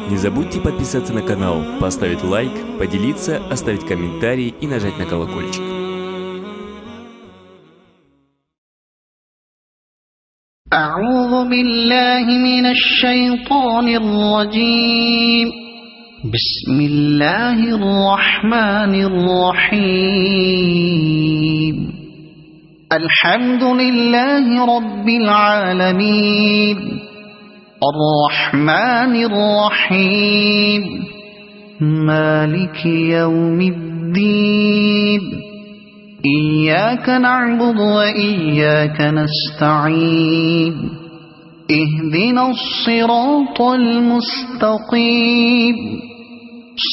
Не забудьте подписаться на канал, поставить лайк, поделиться, оставить комментарий и нажать на колокольчик. أعوذ بالله من الشيطان الرجيم. بسم الله الرحمن الرحيم. الحمد لله رب العالمين الرحمن الرحيم مالك يوم الدين إياك نعبد وإياك نستعين اهدنا الصراط المستقيم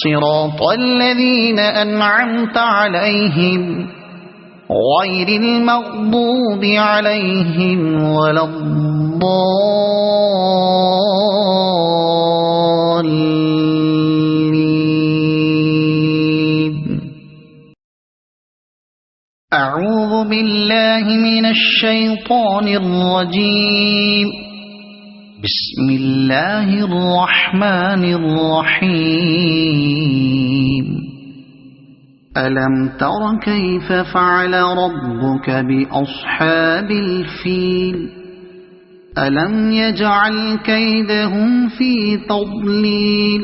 صراط الذين أنعمت عليهم غير المغضوب عليهم ولا الضالين. أعوذ بالله من الشيطان الرجيم. بسم الله الرحمن الرحيم. ألم تر كيف فعل ربك بأصحاب الفيل ألم يجعل كيدهم في تضليل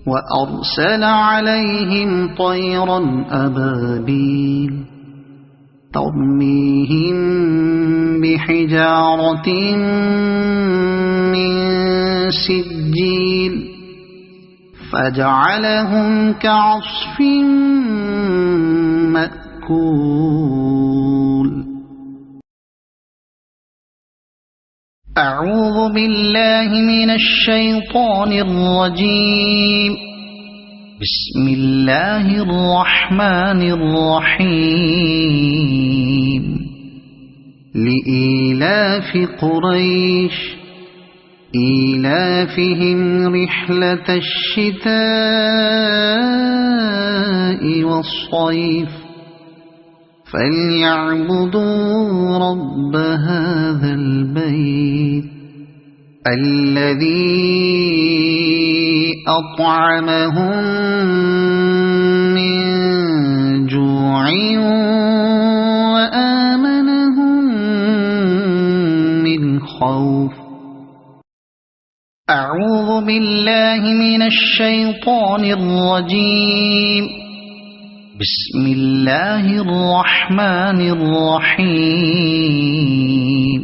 وأرسل عليهم طيرا أبابيل ترميهم بحجارة من سجيل فجعلهم كعصف مأكول. أعوذ بالله من الشيطان الرجيم. بسم الله الرحمن الرحيم. لإيلاف قريش إيلافهم رحلة الشتاء والصيف فليعبدوا رب هذا البيت الذي أطعمهم من جوع وآمنهم من خوف. أعوذ بالله من الشيطان الرجيم. بسم الله الرحمن الرحيم.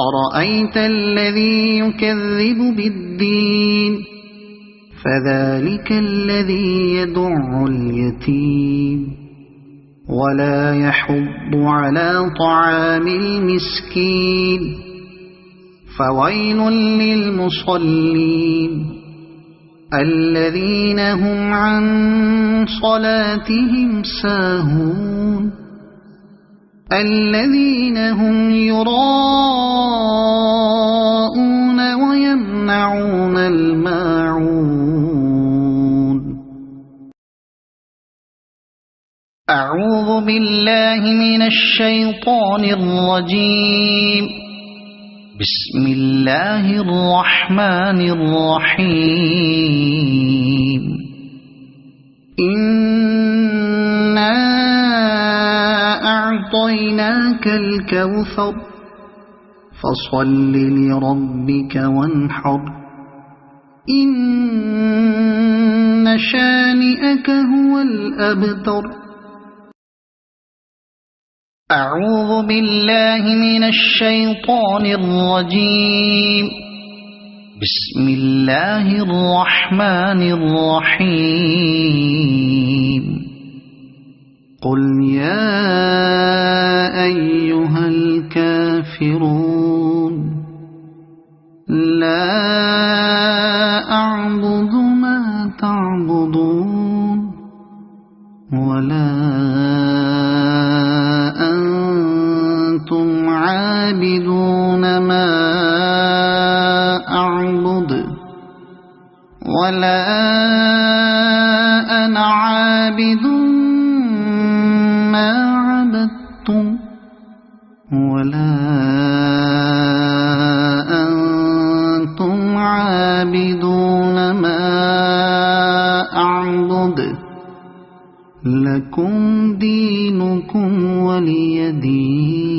أرأيت الذي يكذب بالدين فذلك الذي يدع اليتيم ولا يحض على طعام المسكين فويل للمصلين الذين هم عن صلاتهم ساهون الذين هم يراءون ويمنعون الماعون. أعوذ بالله من الشيطان الرجيم. بسم الله الرحمن الرحيم. إنا أعطيناك الكوثر فصل لربك وانحر إن شانئك هو الأبتر. أعوذ بالله من الشيطان الرجيم. بسم الله الرحمن الرحيم. قل يا أيها الكافرون لا أعبد ما تعبدون ولا أنتم عابدون ما أعبد ولا أنا عابد ما عبدتم ولا أنتم عابدون عابدون ما أعبد لكم دينكم ولي دين